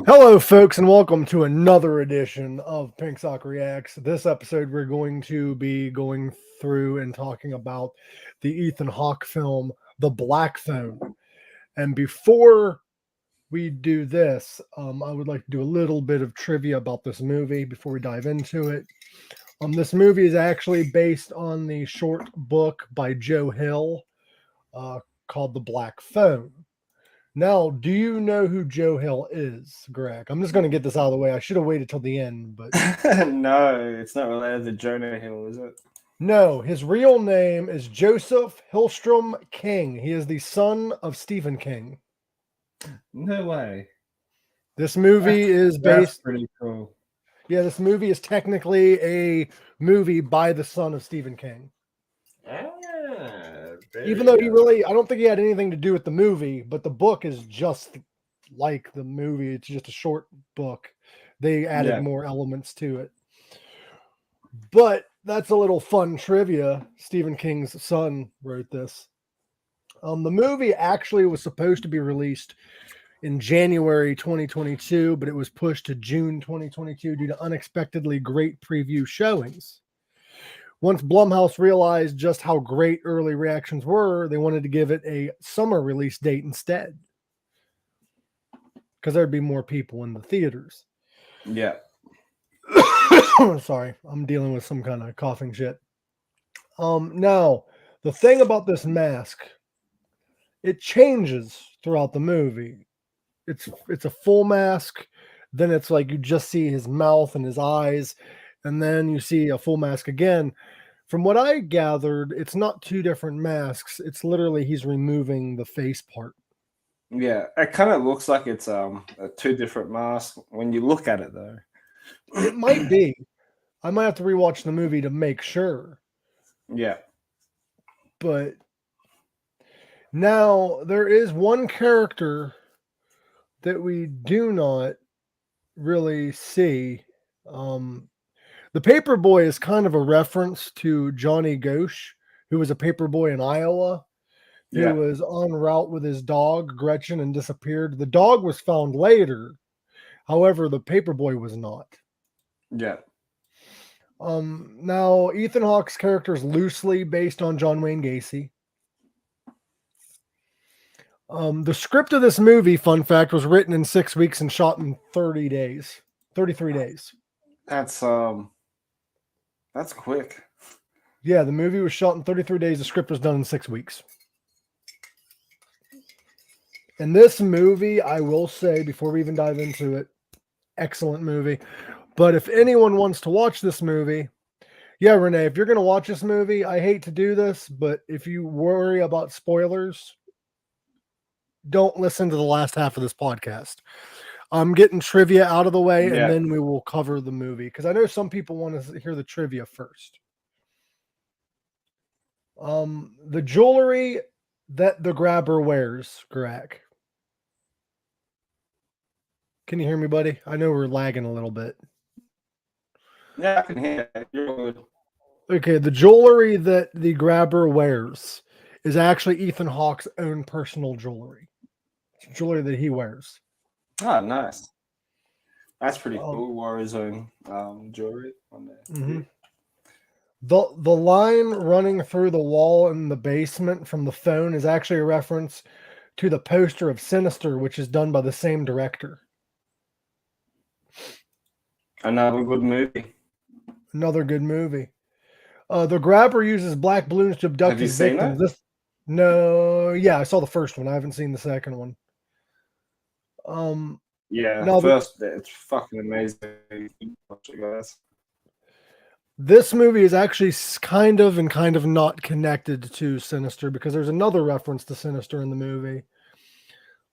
Hello, folks, and welcome to another edition of Pink Sock Reacts. This episode, we're going to be going through and talking about the Ethan Hawke film, The Black Phone. And before we do this, I would like to do a little bit of trivia about this movie before we dive into it. This movie is actually based on the short book by Joe Hill called The Black Phone. Now, do you know who Joe Hill is, Greg? I'm just going to get this out of the way. I should have waited till the end, but No, it's not related to Jonah Hill, is it? no, his real name is Joseph Hillstrom King. He is the son of Stephen King. No way. This movie is That's based. pretty cool. Yeah, this movie is technically a movie by the son of Stephen King. Even though I don't think he had anything to do with the movie, but the book is just like the movie. It's just a short book. They added more elements to it. But that's a little fun trivia. Stephen King's son wrote this. The movie actually was supposed to be released in January 2022, but it was pushed to June 2022 due to unexpectedly great preview showings. Once Blumhouse realized just how great early reactions were, they wanted to give it a summer release date instead, because there'd be more people in the theaters. Yeah. Sorry, I'm dealing with some kind of coughing shit. Now, the thing about this mask, it changes throughout the movie. It's a full mask, then it's like you just see his mouth and his eyes, and then you see a full mask again. From what I gathered, it's not two different masks. It's literally he's removing the face part. Yeah, it kind of looks like it's two different masks when you look at it, though. It might be. I might have to rewatch the movie to make sure. Yeah. But now there is one character that we do not really see. The paper boy is kind of a reference to Johnny Ghosh, who was a paper boy in Iowa, who was en route with his dog, Gretchen, and disappeared. The dog was found later. However, the paper boy was not. Yeah. Now, Ethan Hawke's character is loosely based on John Wayne Gacy. The script of this movie, fun fact, was written in 6 weeks and shot in 33 days. That's quick. Yeah, the movie was shot in 33 days. The script was done in 6 weeks. And this movie, I will say, before we even dive into it, excellent movie. But if anyone wants to watch this movie, yeah, Renee, if you're going to watch this movie, I hate to do this, but if you worry about spoilers, don't listen to the last half of this podcast. I'm getting trivia out of the way, and then we will cover the movie, because I know some people want to hear the trivia first. The jewelry that the grabber wears, Greg. Can you hear me, buddy? I know we're lagging a little bit. Yeah, I can hear it. You're good. Okay, the jewelry that the grabber wears is actually Ethan Hawke's own personal jewelry. It's jewelry that he wears. Oh, nice. That's pretty cool. Wore his own jewelry on there. Mm-hmm. The line running through the wall in the basement from the phone is actually a reference to the poster of Sinister, which is done by the same director. Another good movie. Another good movie. The grabber uses black balloons to abduct his victims. No, yeah, I saw the first one. I haven't seen the second one. Yeah, no, first it's fucking amazing. Watch it, guys. This movie is actually kind of not connected to Sinister, because there's another reference to Sinister in the movie.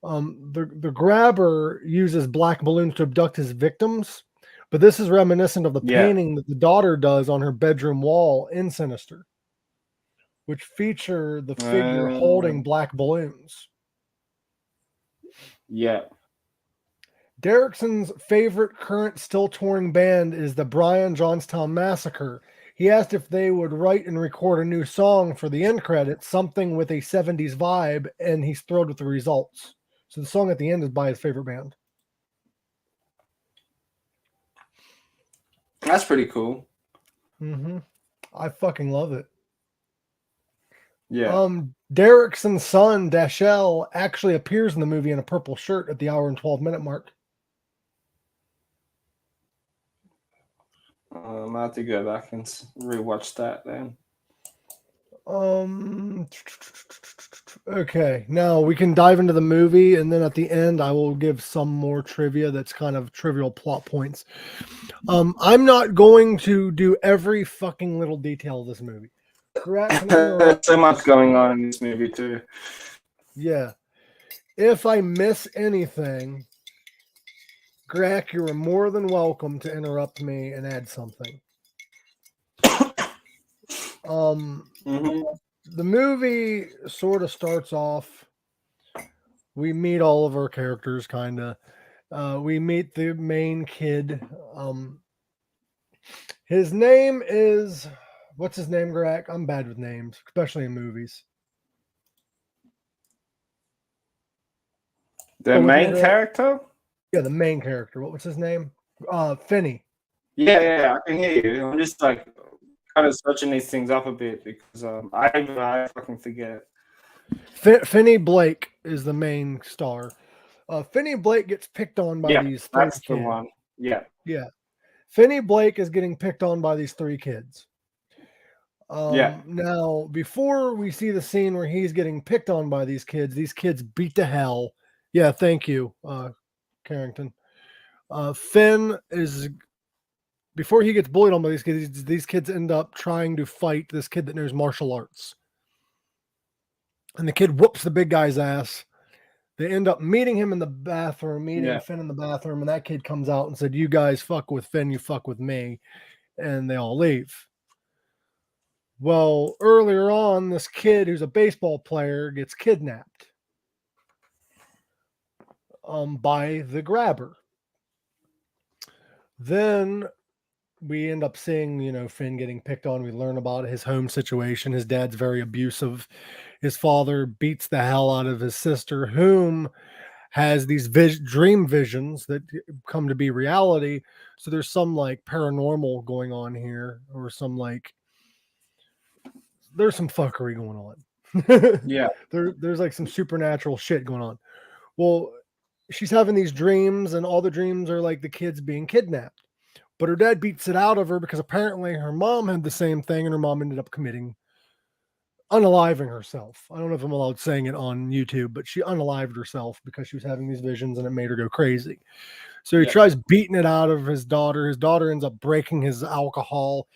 The grabber uses black balloons to abduct his victims, but this is reminiscent of the painting that the daughter does on her bedroom wall in Sinister, which feature the figure holding black balloons. Yeah. Derrickson's favorite current still touring band is the Brian Johnstown Massacre. He asked if they would write and record a new song for the end credits, something with a 70s vibe, and he's thrilled with the results. So the song at the end is by his favorite band. That's pretty cool. Mm-hmm. I fucking love it. Yeah. Derrickson's son, Dashell, actually appears in the movie in a purple shirt at the hour and 12-minute mark. I have to go back and rewatch that then. Okay, now we can dive into the movie, and then at the end I will give some more trivia that's kind of trivial plot points. I'm not going to do every fucking little detail of this movie. There's so much going on in this movie too. Yeah. If I miss anything, Greg, you are more than welcome to interrupt me and add something. The movie sort of starts off. We meet all of our characters, kind of. We meet the main kid. His name is... What's his name, Greg? I'm bad with names, especially in movies. The main character? Yeah, the main character. What was his name? Finney. Yeah, I can hear you. I'm just like kind of searching these things up a bit because I fucking forget. Finney Blake is the main star. Finney Blake gets picked on by these three kids. The one. Yeah. Finney Blake is getting picked on by these three kids. Now, before we see the scene where he's getting picked on by these kids beat to hell. Yeah, thank you, Carrington. Finn is, before he gets bullied on by these kids end up trying to fight this kid that knows martial arts. And the kid whoops the big guy's ass. They end up meeting him in the bathroom, Finn in the bathroom, and that kid comes out and said, "You guys fuck with Finn, you fuck with me." And they all leave. Well, earlier on, this kid who's a baseball player gets kidnapped by the grabber. Then we end up seeing, Finn getting picked on. We learn about his home situation. His dad's very abusive. His father beats the hell out of his sister, whom has these dream visions that come to be reality. So there's some like paranormal going on here, or some like, there's some fuckery going on. Yeah. There's like some supernatural shit going on. Well, she's having these dreams, and all the dreams are like the kids being kidnapped. But her dad beats it out of her because apparently her mom had the same thing, and her mom ended up unaliving herself. I don't know if I'm allowed saying it on YouTube, but she unalived herself because she was having these visions and it made her go crazy. So he tries beating it out of his daughter. His daughter ends up breaking his alcohol,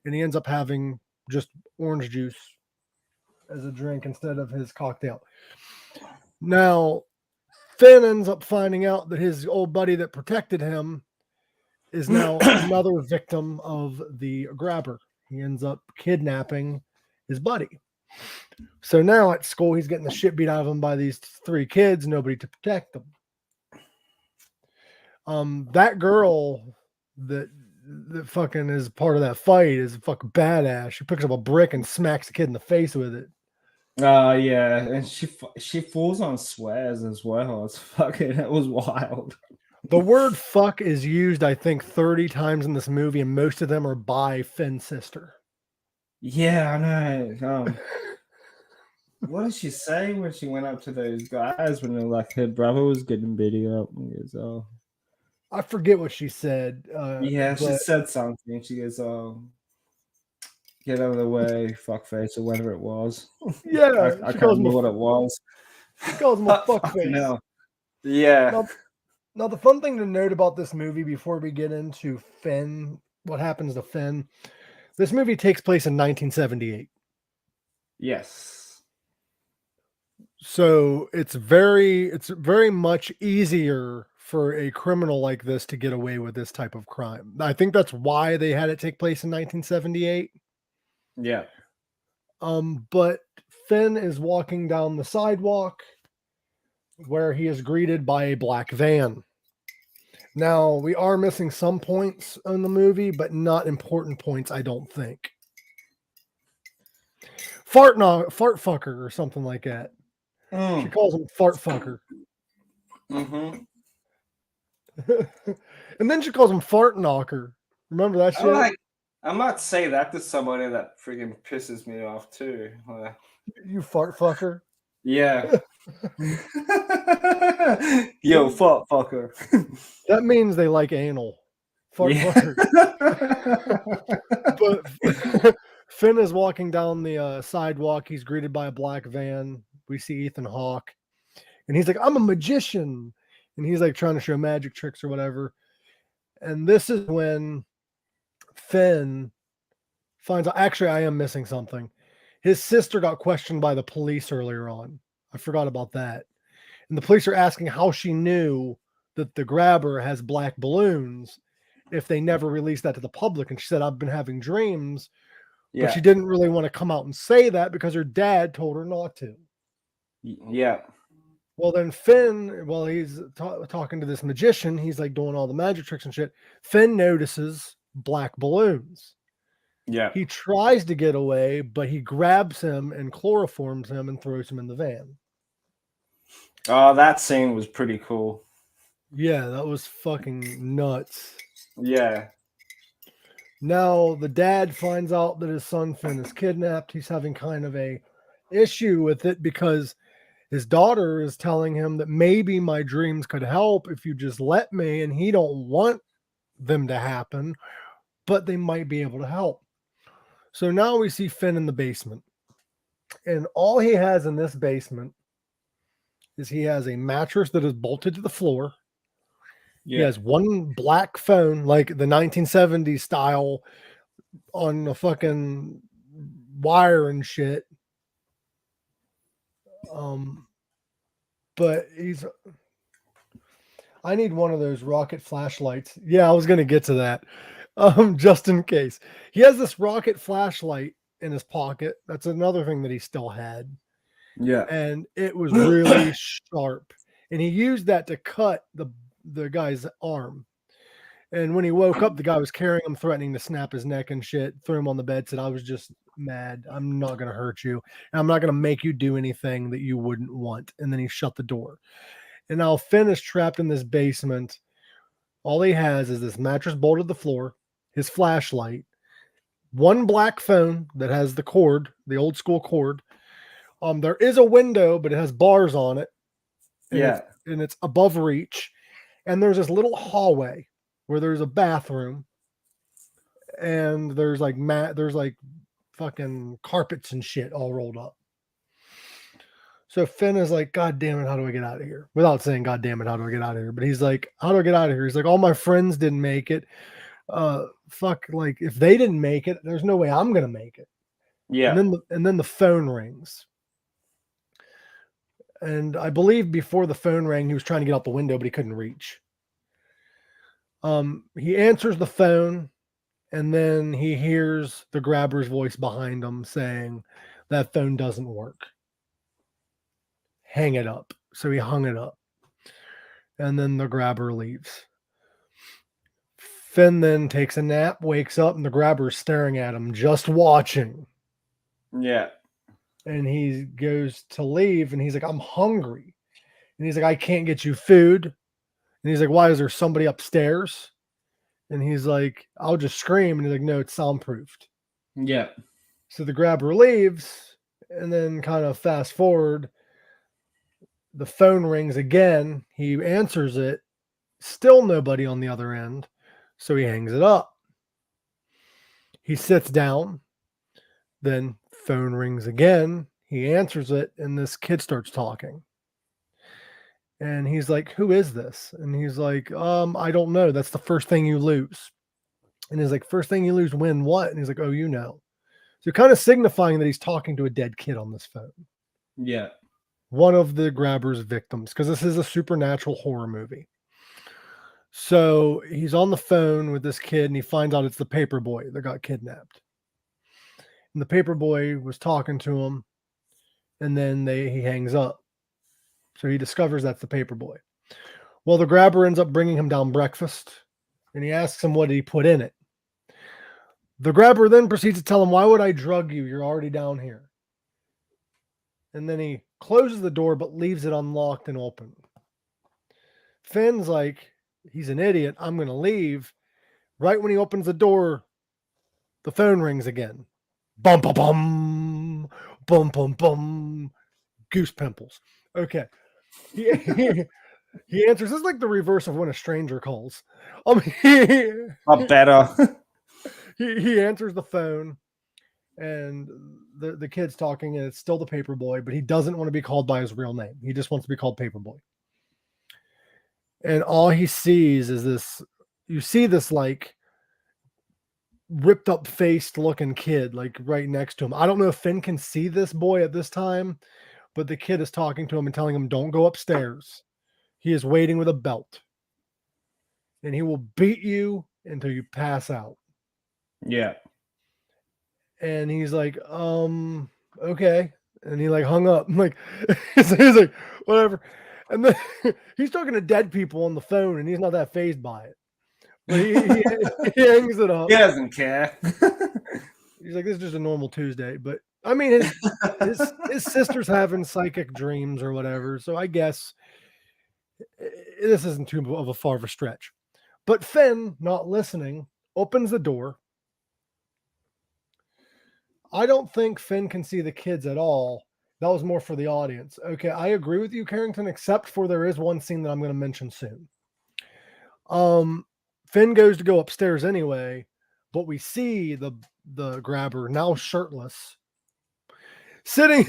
and he ends up having just orange juice as a drink instead of his cocktail. Now, Finn ends up finding out that his old buddy that protected him is now another victim of the grabber. He ends up kidnapping his buddy. So now at school, he's getting the shit beat out of him by these three kids, nobody to protect them. That girl that fucking is part of that fight is fucking badass. She picks up a brick and smacks the kid in the face with it. Yeah, and she falls on swears as well. It was wild. The word fuck is used, I think, 30 times in this movie, and most of them are by Finn's sister. Yeah, I know. What did she say when she went up to those guys when like her brother was getting beaten up? I forget what she said. She said something. She goes, get out of the way, fuckface, or whatever it was. Yeah, I can't remember what it was. She calls him a fuckface. No. Yeah. Now, the fun thing to note about this movie before we get into Finn, what happens to Finn, this movie takes place in 1978. Yes. So it's very much easier for a criminal like this to get away with this type of crime. I think that's why they had it take place in 1978. Yeah. But Finn is walking down the sidewalk where he is greeted by a black van. Now, we are missing some points in the movie, but not important points, I don't think. Fart fucker or something like that. She calls him fart fucker. Mm-hmm. And then she calls him fart knocker. Remember that shit? I might say that to somebody that freaking pisses me off too. You fart fucker. Yeah. Yo, fart fucker. That means they like anal. Fart fucker. But Finn is walking down the sidewalk. He's greeted by a black van. We see Ethan Hawke. And he's like, I'm a magician. And he's like trying to show magic tricks or whatever. And this is when Finn finds out, actually, I am missing something. His sister got questioned by the police earlier on. I forgot about that. And the police are asking how she knew that the grabber has black balloons if they never released that to the public. And she said, I've been having dreams. Yeah. But she didn't really want to come out and say that because her dad told her not to. Yeah. Well, then Finn, while he's talking to this magician, he's like doing all the magic tricks and shit. Finn notices black balloons. Yeah. He tries to get away, but he grabs him and chloroforms him and throws him in the van. Oh, that scene was pretty cool. Yeah, that was fucking nuts. Yeah. Now the dad finds out that his son Finn is kidnapped. He's having kind of a issue with it because his daughter is telling him that maybe my dreams could help if you just let me, and he don't want them to happen, but they might be able to help. So now we see Finn in the basement, and all he has in this basement is he has a mattress that is bolted to the floor. Yeah. He has one black phone, like the 1970s style, on a fucking wire and shit. But I need one of those rocket flashlights. Yeah, I was going to get to that. Just in case. He has this rocket flashlight in his pocket. That's another thing that he still had. Yeah. And it was really sharp. And he used that to cut the guy's arm. And when he woke up, the guy was carrying him, threatening to snap his neck and shit, threw him on the bed, said, I was just mad. I'm not going to hurt you. And I'm not going to make you do anything that you wouldn't want. And then he shut the door. And now Finn is trapped in this basement. All he has is this mattress bolted to the floor, his flashlight, one black phone that has the cord, the old school cord. There is a window, but it has bars on it. And it's above reach. And there's this little hallway where there's a bathroom, and there's like fucking carpets and shit all rolled up. So Finn is like, God damn it, how do I get out of here? Without saying, God damn it, how do I get out of here? But he's like, how do I get out of here? He's like, all my friends didn't make it. Like if they didn't make it, there's no way I'm gonna make it. Yeah. And then the phone rings. And I believe before the phone rang, he was trying to get out the window, but he couldn't reach. He answers the phone, and then he hears the grabber's voice behind him saying, that phone doesn't work. Hang it up. So he hung it up. And then the grabber leaves. Finn then takes a nap, wakes up, and the grabber is staring at him, just watching. Yeah. And he goes to leave, and he's like, I'm hungry. And he's like, I can't get you food. And he's like, why is there somebody upstairs? And he's like, I'll just scream. And he's like, no, it's soundproofed. Yeah. So the grabber leaves, and then kind of fast forward, the phone rings again. He answers it. Still nobody on the other end. So he hangs it up. He sits down. Then phone rings again. He answers it, and this kid starts talking. And he's like, who is this? And he's like, I don't know. That's the first thing you lose. And he's like, first thing you lose, win what? And he's like, oh, you know. So kind of signifying that he's talking to a dead kid on this phone. Yeah. One of the grabber's victims, because this is a supernatural horror movie. So he's on the phone with this kid, and he finds out it's the paper boy that got kidnapped. And the paper boy was talking to him, and then he hangs up. So he discovers that's the paper boy. Well, the grabber ends up bringing him down breakfast, and he asks him what did he put in it. The grabber then proceeds to tell him, why would I drug you? You're already down here. And then he closes the door, but leaves it unlocked and open. Finn's like, he's an idiot. I'm going to leave. Right when he opens the door, the phone rings again. Bum, bum, bum, bum, bum, bum. Goose pimples. Okay. He answers. This is like the reverse of when a stranger calls. Better. he answers the phone, and the kid's talking, and it's still the paper boy, but he doesn't want to be called by his real name. He just wants to be called paper boy. And all he sees is this. You see this like ripped up faced looking kid like right next to him. I don't know if Finn can see this boy at this time, but the kid is talking to him and telling him, don't go upstairs. He is waiting with a belt, and he will beat you until you pass out. Yeah. And he's like, okay. And he like hung up. I'm like, he's like, whatever. And then he's talking to dead people on the phone, and he's not that fazed by it. But he hangs it up. He doesn't care. He's like, this is just a normal Tuesday. But I mean, his sister's having psychic dreams or whatever. So I guess this isn't too of a far of a stretch. But Finn, not listening, opens the door. I don't think Finn can see the kids at all. That was more for the audience. Okay, I agree with you, Carrington, except for there is one scene that I'm going to mention soon. Finn goes to go upstairs anyway, but we see the grabber, now shirtless, sitting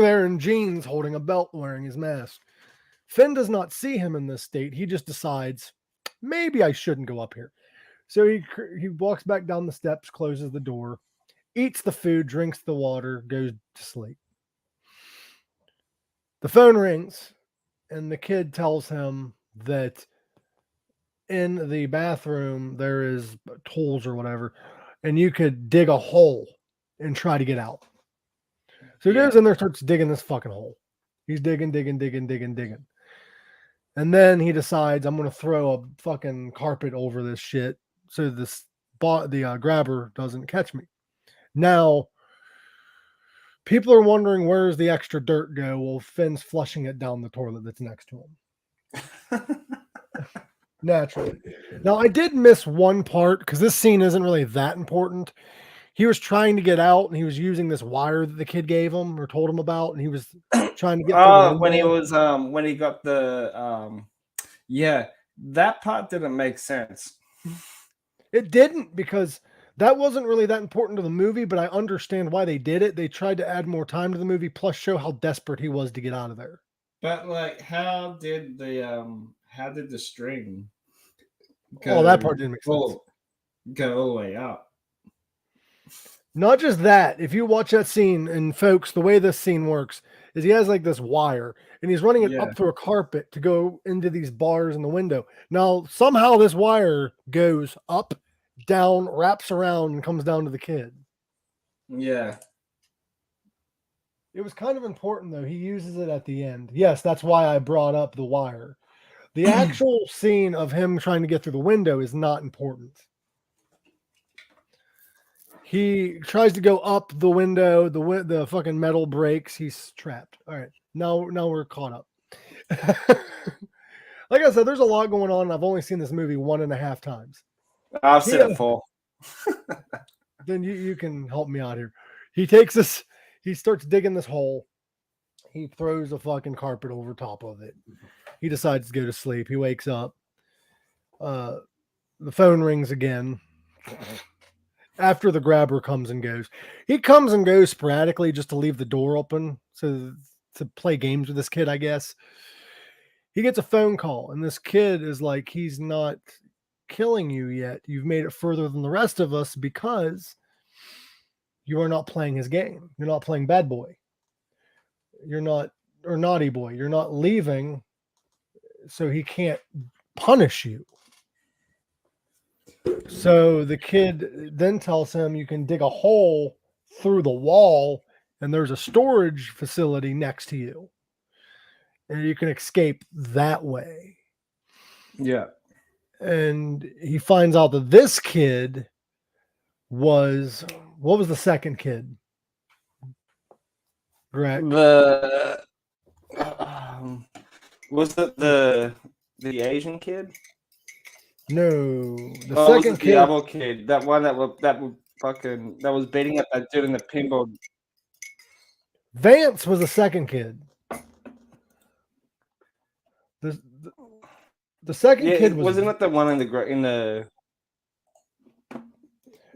there in jeans, holding a belt, wearing his mask. Finn does not see him in this state. He just decides, maybe I shouldn't go up here. So he walks back down the steps, closes the door, eats the food, drinks the water, goes to sleep. The phone rings, and the kid tells him that in the bathroom there is tools or whatever, and you could dig a hole and try to get out. So he goes in there, starts digging this fucking hole. He's digging. And then he decides, I'm going to throw a fucking carpet over this shit so the grabber doesn't catch me. Now, people are wondering, where's the extra dirt go? Well, Finn's flushing it down the toilet that's next to him. Naturally. Now, I did miss one part because this scene isn't really that important. He was trying to get out, and he was using this wire that the kid gave him or told him about, and he was trying to get when he was when he got the that part didn't make sense. It didn't, because that wasn't really that important to the movie, but I understand why they did it. They tried to add more time to the movie, plus show how desperate he was to get out of there. But like, how did the string go, that part didn't make sense. Go all the way up? Not just that. If you watch that scene, and folks, the way this scene works is he has like this wire, and he's running it up through a carpet to go into these bars in the window. Now, somehow this wire goes up, down, wraps around, and comes down to the kid. Yeah. It was kind of important, though. He uses it at the end. Yes, that's why I brought up the wire. The actual scene of him trying to get through the window is not important. He tries to go up the window. The fucking metal breaks. He's trapped. All right. Now we're caught up. Like I said, there's a lot going on. And I've only seen this movie 1.5 times. I've seen it 4. Then you can help me out here. He takes this. He starts digging this hole. He throws a fucking carpet over top of it. He decides to go to sleep. He wakes up. The phone rings again. After the grabber comes and goes. He comes and goes sporadically just to leave the door open to play games with this kid, I guess. He gets a phone call, and this kid is like, he's not killing you yet. You've made it further than the rest of us because you are not playing his game. You're not playing bad boy. You're not, or naughty boy. You're not leaving, so he can't punish you. So the kid then tells him you can dig a hole through the wall, and there's a storage facility next to you, and you can escape that way. Yeah. And he finds out that this kid was, what was the second kid? Greg. Was it the Asian kid? No, the Oh, second was kid. the other kid, that one that was beating up that dude in the pinball. Vance was the second kid. The second kid wasn't it the one in the.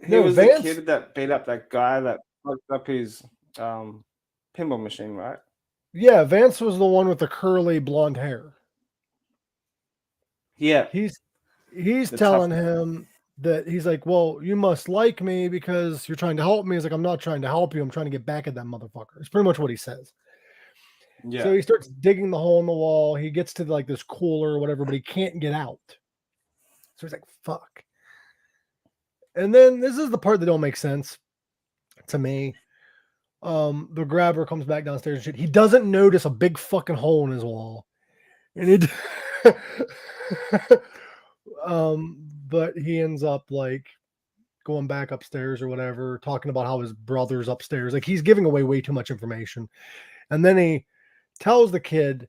He No, was Vance, the kid that beat up that guy that fucked up his pinball machine, right? Yeah, Vance was the one with the curly blonde hair. Yeah. He's telling him that he's like, well, you must like me because you're trying to help me. He's like, I'm not trying to help you. I'm trying to get back at that motherfucker. It's pretty much what he says. Yeah. So he starts digging the hole in the wall. He gets to like this cooler or whatever, but he can't get out. So he's like, fuck. And then this is the part that don't make sense to me. The grabber comes back downstairs and shit. He doesn't notice a big fucking hole in his wall. And it but he ends up like going back upstairs or whatever, talking about how his brother's upstairs. Like he's giving away way too much information. And then he tells the kid,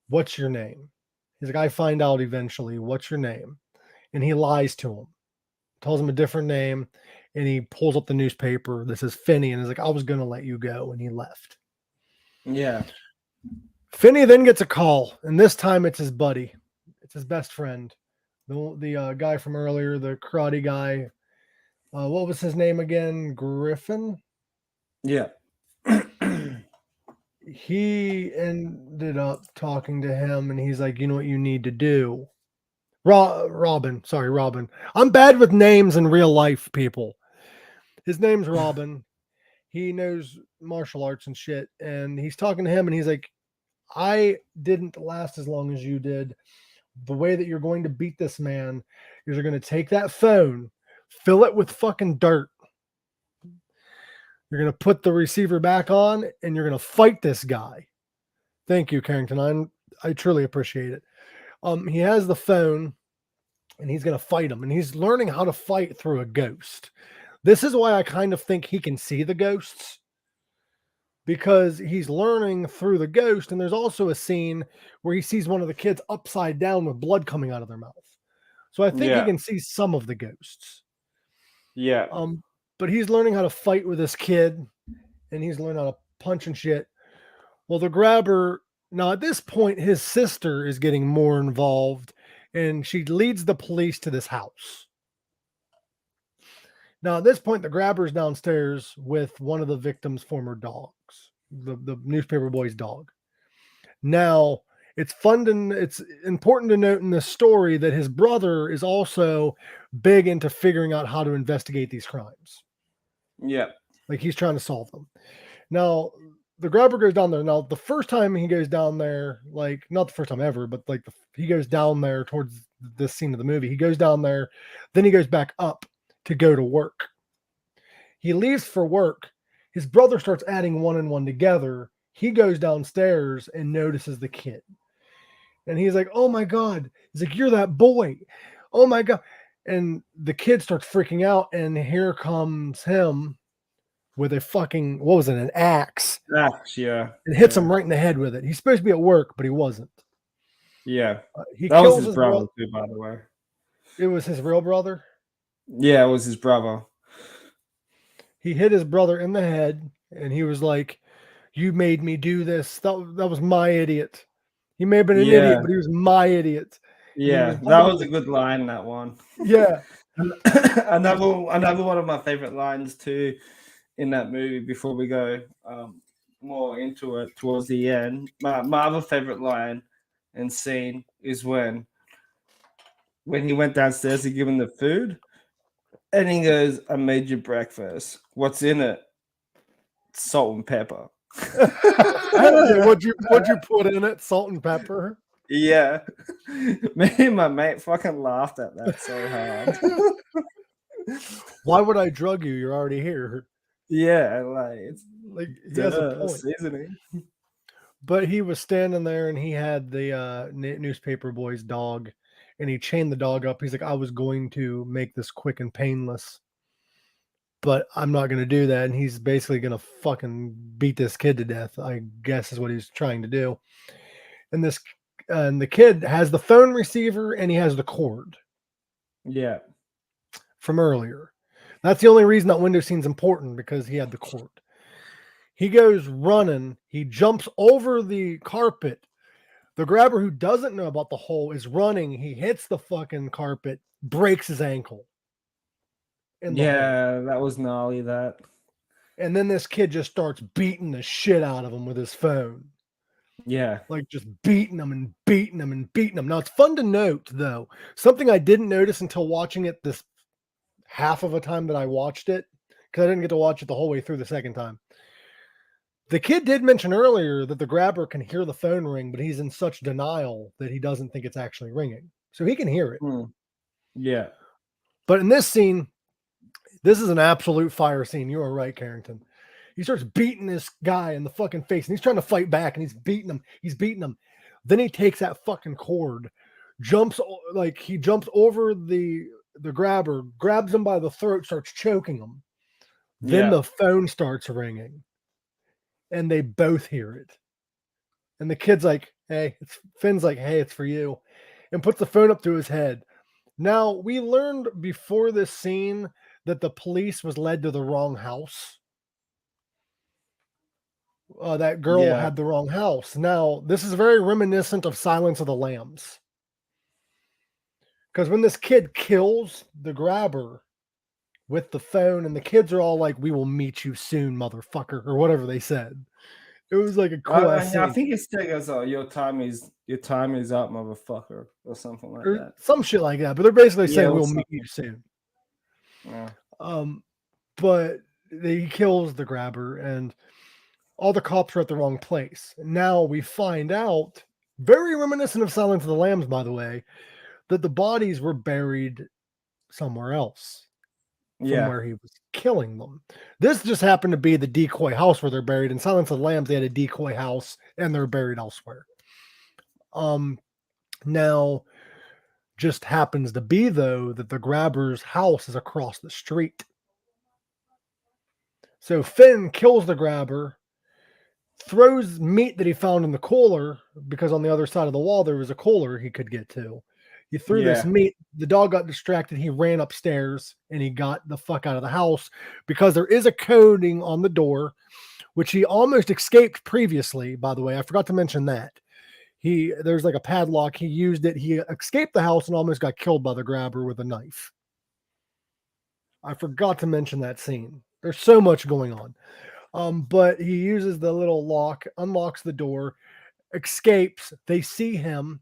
what's your name? He's like, I find out eventually. What's your name? And he lies to him, tells him a different name, and he pulls up the newspaper that says Finney, and he's like, I was going to let you go, and he left. Yeah. Finney then gets a call, and this time it's his buddy. It's his best friend. The guy from earlier, the karate guy. What was his name again? Griffin? Yeah. He ended up talking to him, and he's like, you know what you need to do? Robin. Sorry, Robin. I'm bad with names in real life, people. His name's Robin. He knows martial arts and shit, and he's talking to him, and he's like, I didn't last as long as you did. The way that you're going to beat this man is you're going to take that phone, fill it with fucking dirt. You're going to put the receiver back on, and you're going to fight this guy. Thank you, Carrington. I truly appreciate it. He has the phone, and he's going to fight him, and he's learning how to fight through a ghost. This is why I kind of think he can see the ghosts, because he's learning through the ghost. And there's also a scene where he sees one of the kids upside down with blood coming out of their mouth. So I think he can see some of the ghosts. Yeah. But he's learning how to fight with this kid, and he's learning how to punch and shit. Well, the grabber, now at this point, his sister is getting more involved, and she leads the police to this house. Now, at this point, the grabber's downstairs with one of the victim's former dogs, the newspaper boy's dog. Now, it's important to note in this story that his brother is also big into figuring out how to investigate these crimes. Yeah. Like he's trying to solve them. Now, the grabber goes down there. Now, the first time he goes down there, like not the first time ever, but like he goes down there towards this scene of the movie. He goes down there, then he goes back up to go to work. He leaves for work. His brother starts adding one and one together. He goes downstairs and notices the kid. And he's like, oh my God. He's like, you're that boy. Oh my God. And the kid starts freaking out. And here comes him with a fucking, what was it? An axe. Axe, yeah. It hits him right in the head with it. He's supposed to be at work, but he wasn't. Yeah. He that kills was his brother too, by the way. It was his real brother? Yeah, it was his brother. He hit his brother in the head, and he was like, you made me do this. That was my idiot. He may have been an idiot, but he was my idiot. Yeah, that was a good line, that one. Yeah. another one of my favorite lines too in that movie before we go more into it towards the end. My other favorite line and scene is when he went downstairs to give him the food, and he goes, I made you breakfast. What's in it? Salt and pepper. What'd you put in it? Salt and pepper? Yeah. Me and my mate fucking laughed at that so hard. Why would I drug you? You're already here. Yeah, like it's like he has a point. Seasoning. But he was standing there, and he had the newspaper boy's dog, and he chained the dog up. He's like, I was going to make this quick and painless, but I'm not going to do that. And he's basically going to fucking beat this kid to death, I guess is what he's trying to do. And the kid has the phone receiver, and he has the cord. Yeah. From earlier. That's the only reason that window scene's important, because he had the cord. He goes running. He jumps over the carpet. The grabber, who doesn't know about the hole, is running. He hits the fucking carpet, breaks his ankle. Yeah, that was gnarly, that. And then this kid just starts beating the shit out of him with his phone. Yeah. Like just beating him and beating him and beating him. Now, it's fun to note, though, something I didn't notice until watching it this half of a time that I watched it, because I didn't get to watch it the whole way through the second time. The kid did mention earlier that the grabber can hear the phone ring, but he's in such denial that he doesn't think it's actually ringing. So he can hear it. Yeah. But in this scene, this is an absolute fire scene. You are right, Carrington. He starts beating this guy in the fucking face, and he's trying to fight back, and he's beating him. He's beating him. Then he takes that fucking cord, jumps over the grabber, grabs him by the throat, starts choking him. Then the phone starts ringing, and they both hear it. And the kid's like, "Hey," Finn's like, "Hey, it's for you," and puts the phone up to his head. Now, we learned before this scene that the police was led to the wrong house. That girl had the wrong house. Now, this is very reminiscent of Silence of the Lambs. Because when this kid kills the grabber with the phone, and the kids are all like, "We will meet you soon, motherfucker," or whatever they said. It was like a cool scene. I think it's still goes, your time is up, motherfucker, or something like that. Some shit like that. But they're basically saying we'll meet you soon. Yeah. But he kills the grabber, and all the cops are at the wrong place. Now we find out, very reminiscent of Silence of the Lambs, by the way, that the bodies were buried somewhere else from where he was killing them. This just happened to be the decoy house where they're buried. In Silence of the Lambs, they had a decoy house, and they're buried elsewhere. Now, just happens to be, though, that the grabber's house is across the street. So Finn kills the grabber, throws meat that he found in the cooler, because on the other side of the wall there was a cooler he could get to. He threw this meat. The dog got distracted. He ran upstairs, and he got the fuck out of the house, because there is a coding on the door, which he almost escaped previously, by the way. I forgot to mention that. There's like a padlock. He used it. He escaped the house and almost got killed by the grabber with a knife. I forgot to mention that scene. There's so much going on. But he uses the little lock, unlocks the door, escapes. They see him.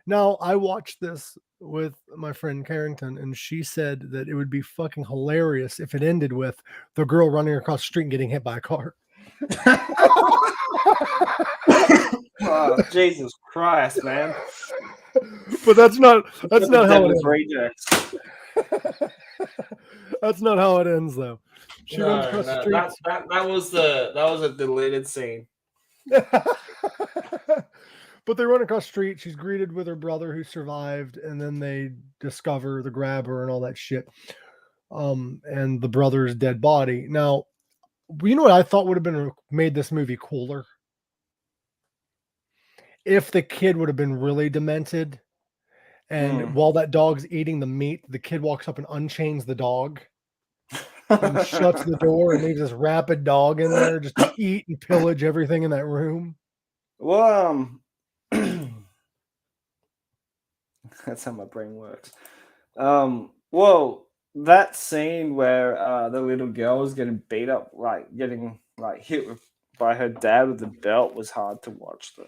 Now, I watched this with my friend Carrington, and she said that it would be fucking hilarious if it ended with the girl running across the street and getting hit by a car. Oh, Jesus Christ, man. But that's not how it ends. That's not how it ends, though. She runs across the street. That was a deleted scene. But they run across the street. She's greeted with her brother who survived, and then they discover the grabber and all that shit. And the brother's dead body. Now, you know what I thought would have made this movie cooler? If the kid would have been really demented, and while that dog's eating the meat, the kid walks up and unchains the dog and shuts the door and leaves this rabid dog in there just to eat and pillage everything in that room. Well, that's how my brain works. Well, that scene where the little girl was getting beat up, getting hit by her dad with the belt, was hard to watch, though.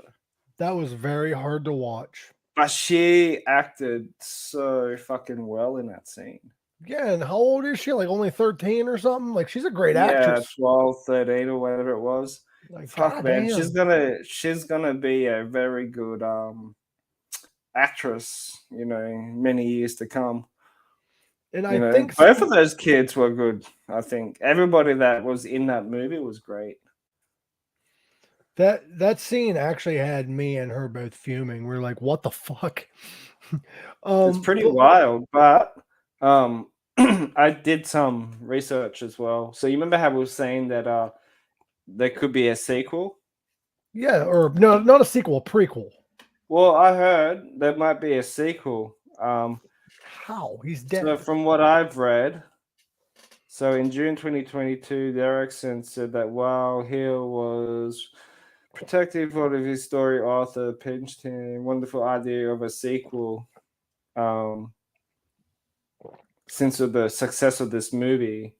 That was very hard to watch. But she acted so fucking well in that scene. Yeah, and how old is she? Like only 13 or something? Like, she's a great actress. 12, 13 or whatever it was. Like, fuck, man, she's gonna be a very good actress, in many years to come. And I think both of those kids were good. I think everybody that was in that movie was great. That scene actually had me and her both fuming. We're like, what the fuck? It's pretty wild, but I did some research as well. So you remember how we were saying that there could be a sequel? Yeah, or no, not a sequel, a prequel. Well, I heard there might be a sequel. How? He's dead. So from what I've read, so in June 2022, Derrickson said that while Hill was protective of his story, author pitched him wonderful idea of a sequel. Since of the success of this movie,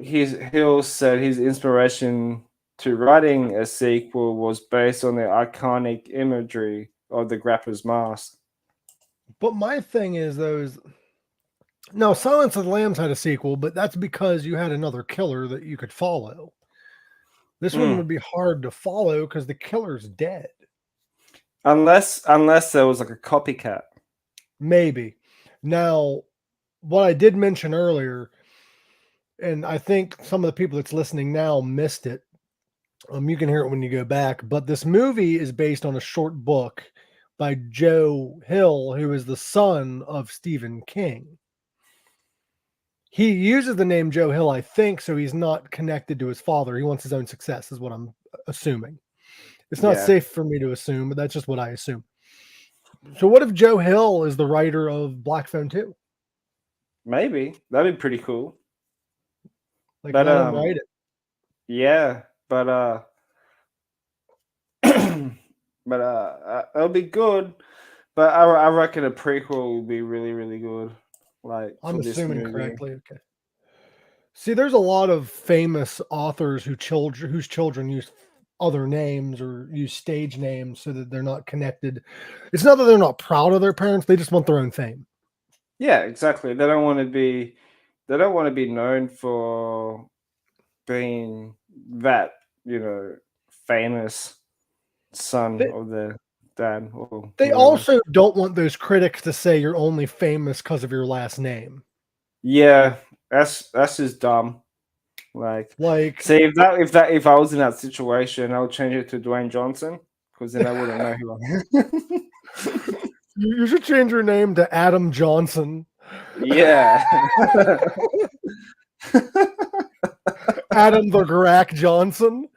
Hill said his inspiration to writing a sequel was based on the iconic imagery of the Grapper's Mask. But my thing is, no, Silence of the Lambs had a sequel, but that's because you had another killer that you could follow. This one would be hard to follow because the killer's dead. Unless there was like a copycat. Maybe. Now, what I did mention earlier, and I think some of the people that's listening now missed it. You can hear it when you go back, but this movie is based on a short book by Joe Hill, who is the son of Stephen King. He uses the name Joe Hill, I think, so he's not connected to his father. He wants his own success, is what I'm assuming. It's not safe for me to assume, but that's just what I assume. So what if Joe Hill is the writer of Black Phone 2? Maybe. That'd be pretty cool. Like, let him write it. Yeah, but it'll be good. But I reckon a prequel will be really, really good. Like, I'm assuming correctly. Okay. See, there's a lot of famous authors whose children use other names or use stage names so that they're not connected. It's not that they're not proud of their parents; they just want their own fame. Yeah, exactly. They don't want to be known for being that, famous son of their dad. They also don't want those critics to say you're only famous because of your last name. Yeah, that's just dumb. Like see, if I was in that situation, I would change it to Dwayne Johnson because then I wouldn't know who I am. You should change your name to Adam Johnson. Yeah. Adam the Grack Johnson.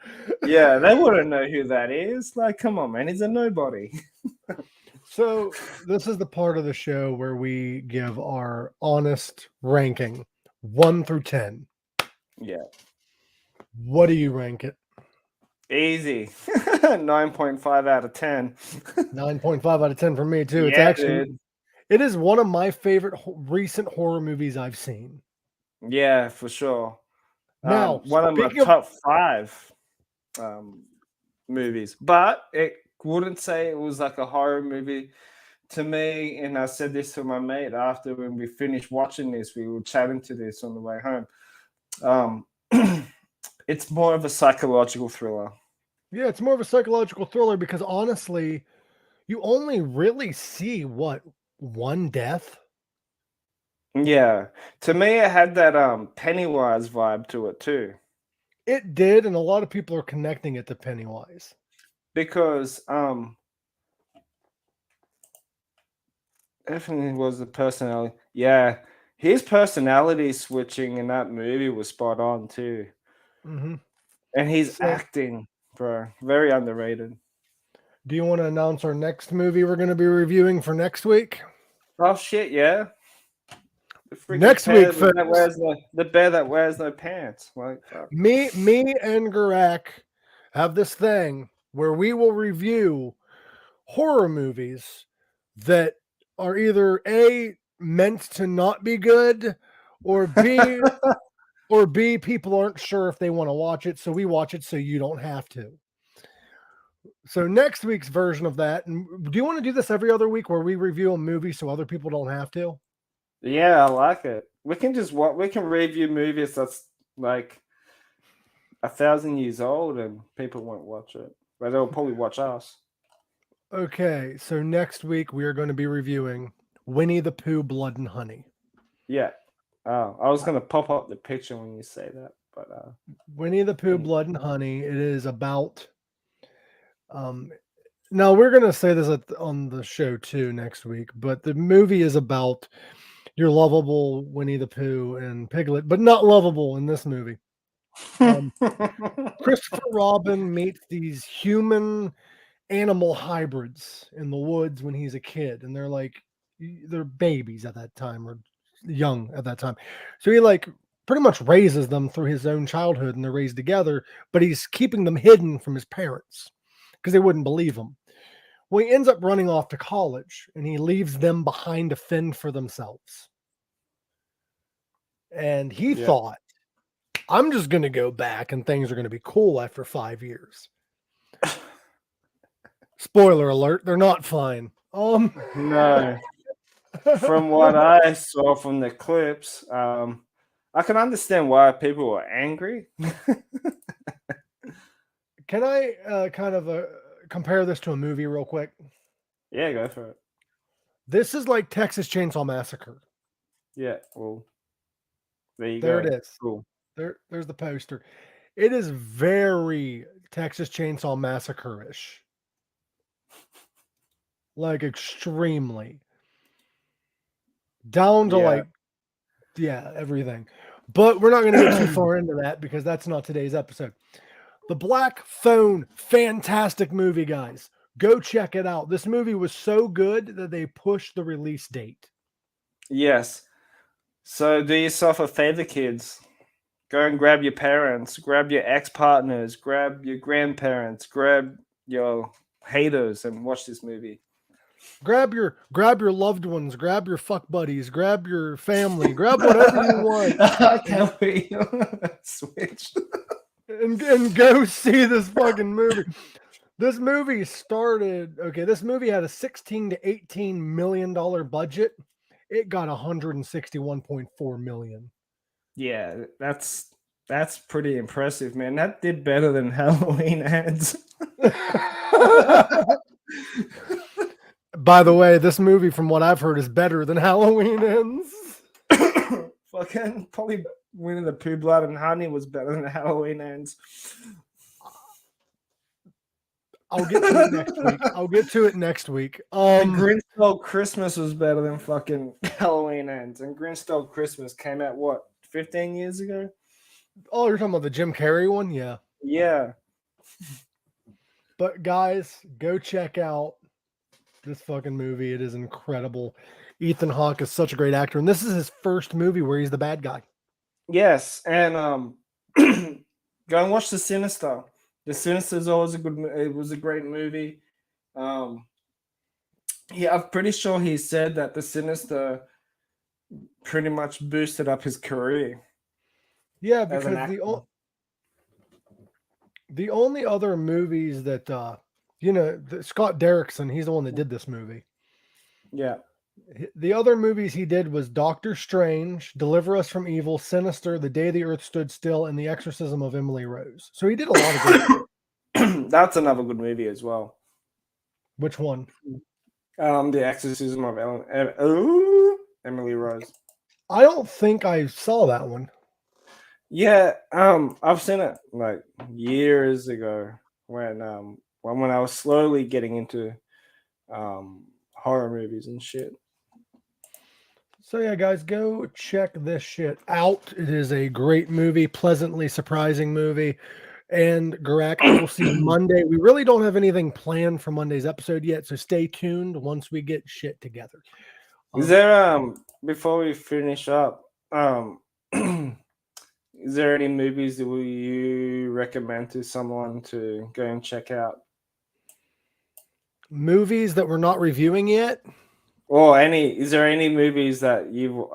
Yeah, they wouldn't know who that is. Like, come on, man, he's a nobody. So this is the part of the show where we give our honest ranking, 1 through 10. Yeah. What do you rank it? Easy. 9.5 out of 10. 9.5 out of 10 for me too. It's it is one of my favorite recent horror movies I've seen. Yeah, for sure. Now, one of my top 5 movies, but it wouldn't say it was like a horror movie to me. And I said this to my mate after when we finished watching this, we were chatting to this on the way home. It's more of a psychological thriller. Yeah, it's more of a psychological thriller because honestly, you only really see one death. Yeah, to me, it had that Pennywise vibe to it too. It did, and a lot of people are connecting it to Pennywise because definitely was the personality. Yeah, his personality switching in that movie was spot on too. Mm-hmm. And he's acting, bro, very underrated. Do you want to announce our next movie we're going to be reviewing for next week? Oh shit, yeah. Next week, the bear that wears no pants. Like, me and Garak have this thing where we will review horror movies that are either A, meant to not be good, or B, people aren't sure if they want to watch it, so we watch it so you don't have to. So next week's version of that, and do you want to do this every other week where we review a movie so other people don't have to? Yeah, I like it. We can review movies that's like 1,000 years old and people won't watch it, but they'll probably watch us. Okay, so next week we are going to be reviewing Winnie the Pooh, Blood and Honey. Yeah. Oh, I was going to pop up the picture when you say that, but Winnie the Pooh, Blood and Honey. It is about. Now we're going to say this on the show too next week, but the movie is about your lovable Winnie the Pooh and Piglet, but not lovable in this movie. Christopher Robin meets these human animal hybrids in the woods when he's a kid, and they're like they're babies at that time or young at that time. So he like pretty much raises them through his own childhood and they're raised together, but he's keeping them hidden from his parents because they wouldn't believe him. Well, he ends up running off to college and he leaves them behind to fend for themselves. And he thought, I'm just going to go back and things are going to be cool after 5 years. Spoiler alert, they're not fine. No. From what I saw from the clips, I can understand why people were angry. Can I kind of compare this to a movie real quick? Yeah, go for it. This is like Texas Chainsaw Massacre. Yeah, well, there you go. There it is. Cool. There's the poster. It is very Texas Chainsaw Massacre-ish. Like extremely. Down to everything. But we're not going to get too far into that because that's not today's episode. The Black Phone, fantastic movie, guys. Go check it out. This movie was so good that they pushed the release date. Yes. So do yourself a favor, kids. Go and grab your parents, grab your ex-partners, grab your grandparents, grab your haters and watch this movie. Grab your loved ones, grab your fuck buddies, grab your family, grab whatever you want. I can't wait. Switch. and go see this fucking movie. This movie this movie had a $16 to $18 million budget. It got 161.4 million. Yeah, that's pretty impressive, man. That did better than Halloween Ends. By the way, this movie, from what I've heard, is better than Halloween Ends. Fucking probably Winnie the Pooh Blood and Honey was better than Halloween Ends. I'll get to it next week. Grinch Stole Christmas was better than fucking Halloween Ends. And Grinch Stole Christmas came out, what, 15 years ago? Oh, you're talking about the Jim Carrey one? Yeah. Yeah. But guys, go check out this fucking movie. It is incredible. Ethan Hawke is such a great actor. And this is his first movie where he's the bad guy. Yes. And go and watch The Sinister. The Sinister is always it was a great movie. I'm pretty sure he said that The Sinister pretty much boosted up his career. Yeah, because the only other movies that Scott Derrickson, he's the one that did this movie. Yeah. The other movies he did was Doctor Strange, Deliver Us from Evil, Sinister, The Day the Earth Stood Still, and The Exorcism of Emily Rose. So he did a lot of good. That's another good movie as well. Which one? The Exorcism of Emily Rose. I don't think I saw that one. Yeah, I've seen it like years ago when I was slowly getting into horror movies and shit. So yeah, guys, go check this shit out. It is a great movie, pleasantly surprising movie. And Garak, we'll see you Monday. We really don't have anything planned for Monday's episode yet, so stay tuned once we get shit together. Is there before we finish up, is there any movies that you recommend to someone to go and check out? Movies that we're not reviewing yet? Or is there any movies that you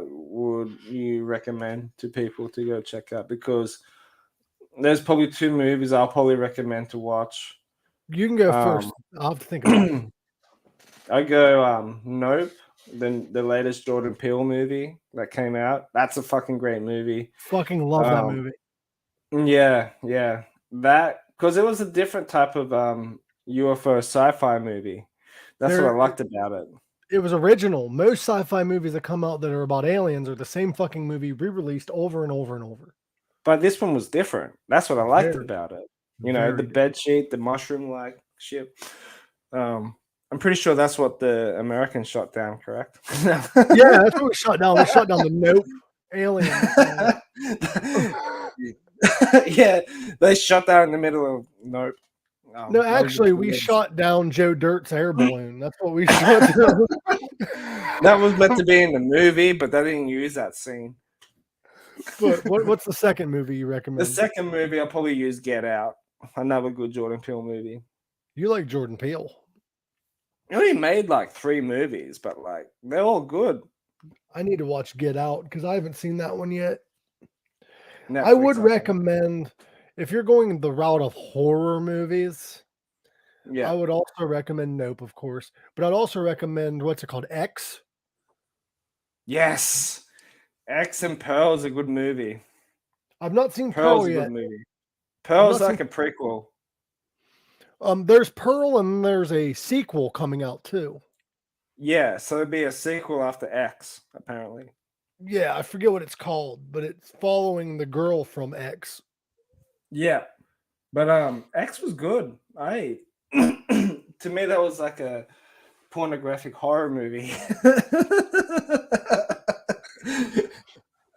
would recommend to people to go check out? Because there's probably two movies I'll probably recommend to watch. You can go first. I'll have to think about it. I go Nope, the latest Jordan Peele movie that came out. That's a fucking great movie. Fucking love that movie. Yeah. That, because it was a different type of UFO sci-fi movie. That's what I liked about it. It was original. Most sci-fi movies that come out that are about aliens are the same fucking movie re-released over and over and over. But this one was different. That's what I liked about it. The bed sheet, the mushroom-like shit. I'm pretty sure that's what the Americans shot down, correct? Yeah, that's what we shot down. We shot down the Nope alien. Yeah, they shot down in the middle of Nope. No, actually, we shot down Joe Dirt's air balloon. That's what we shot down. That was meant to be in the movie, but they didn't use that scene. But what's the second movie you recommend? The second movie, I'll probably use Get Out. Another good Jordan Peele movie. You like Jordan Peele? He only made like 3 movies, but like they're all good. I need to watch Get Out because I haven't seen that one yet. Netflix, I would recommend, if you're going the route of horror movies, I would also recommend Nope, of course. But I'd also recommend, what's it called? X? Yes. X and Pearl is a good movie. I've not seen Pearl's Pearl a yet. good movie. Pearl's like a prequel. There's Pearl and there's a sequel coming out too. Yeah, so it'd be a sequel after X, apparently. Yeah, I forget what it's called, but it's following the girl from X. Yeah. But X was good. To me that was like a pornographic horror movie.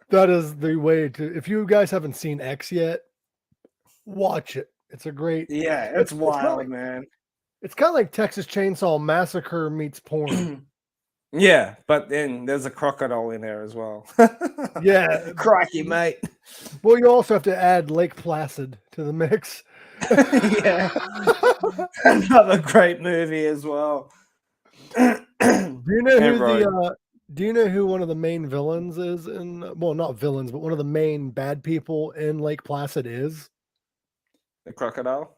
That is the way to, if you guys haven't seen X yet, watch it. It's a great, it's wild, man. It's kind of like Texas Chainsaw Massacre meets porn. Yeah, but then there's a crocodile in there as well. Yeah. Crikey, mate. Well, you also have to add Lake Placid to the mix. Yeah. Another great movie as well. Do you know who one of the main villains is in, well, not villains, but one of the main bad people in Lake Placid is? The crocodile?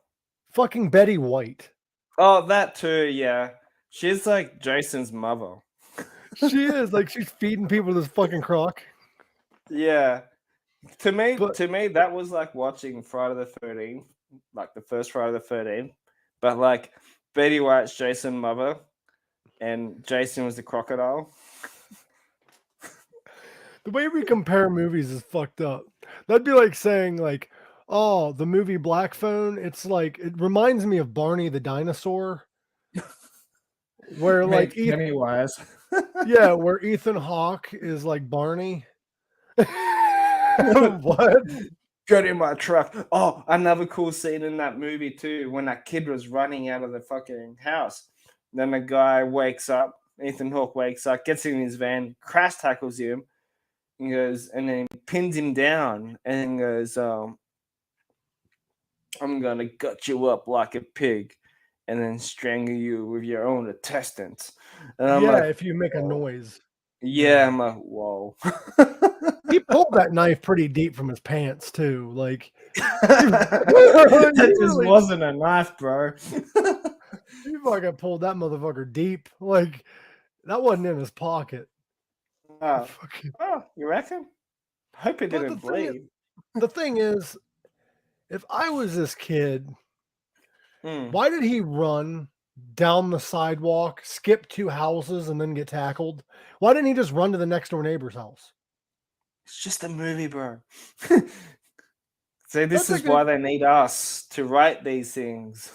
Fucking Betty White. Oh, that too, yeah. She's like Jason's mother. She is, like, she's feeding people this fucking croc. Yeah. To me, that was like watching Friday the 13th, like the first Friday the 13th. But like Betty White's Jason's mother and Jason was the crocodile. The way we compare movies is fucked up. That'd be like saying, like, oh, the movie Black Phone, it's like, it reminds me of Barney the dinosaur. Where like Pennywise. Yeah, where Ethan Hawke is like Barney. What? Get in my truck. Oh, another cool scene in that movie too, when that kid was running out of the fucking house. Then the guy wakes up, Ethan Hawke wakes up, gets in his van, crash tackles him, and goes, and then pins him down and goes, I'm gonna gut you up like a pig and then strangle you with your own intestines. And I'm like, if you make a noise. Yeah, I'm like, whoa. He pulled that knife pretty deep from his pants too. Like that just wasn't a knife, bro. You fucking pulled that motherfucker deep. Like that wasn't in his pocket. Oh, you reckon? Hope it didn't bleed. The thing is, if I was this kid, why did he run down the sidewalk, skip 2 houses, and then get tackled? Why didn't he just run to the next door neighbor's house? It's just a movie, bro. So this is why they need us to write these things.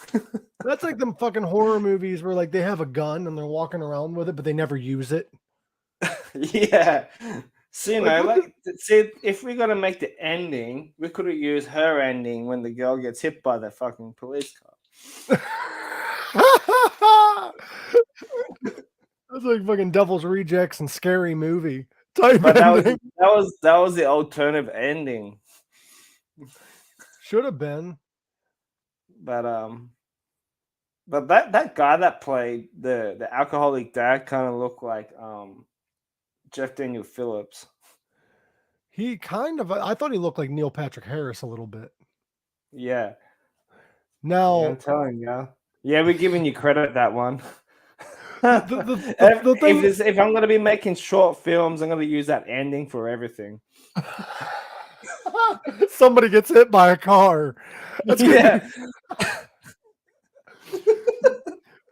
That's like them fucking horror movies where like they have a gun and they're walking around with it, but they never use it. Yeah. So, you know, see, if we're going to make the ending, we could have used her ending when the girl gets hit by the fucking police car. That's like fucking Devil's Rejects and Scary Movie type but ending. That was the alternative ending. Should have been. But that guy that played the alcoholic dad kind of looked like Jeff Daniel Phillips. He kind of, I thought he looked like Neil Patrick Harris a little bit. Yeah. Now, I'm telling you. Yeah, we're giving you credit that one. the thing, if I'm going to be making short films, I'm going to use that ending for everything. Somebody gets hit by a car. That's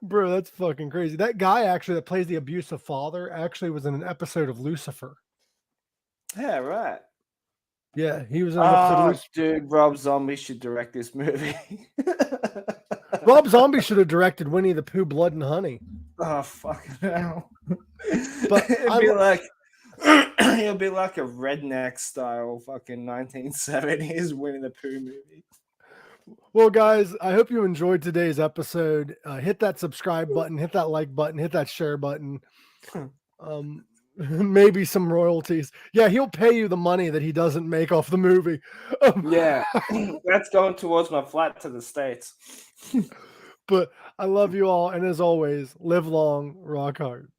Bro, that's fucking crazy. That guy actually that plays the abusive father actually was in an episode of Lucifer. Yeah, right. Yeah, he was in an episode of Lucifer. Dude, Rob Zombie should direct this movie. Rob Zombie should have directed Winnie the Pooh, Blood and Honey. Oh, fucking hell. But it'll be like a redneck style fucking 1970s Winnie the Pooh movie. Well, guys, I hope you enjoyed today's episode. Hit that subscribe button, hit that like button, hit that share button. Maybe some royalties. Yeah, he'll pay you the money that he doesn't make off the movie. Yeah, that's going towards my flight to the States. But I love you all, and as always, live long, rock hard,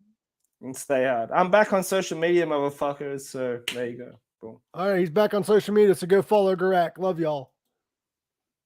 and stay hard. I'm back on social media, motherfuckers. So there you go. Boom. All right, he's back on social media, so go follow Garak. Love y'all.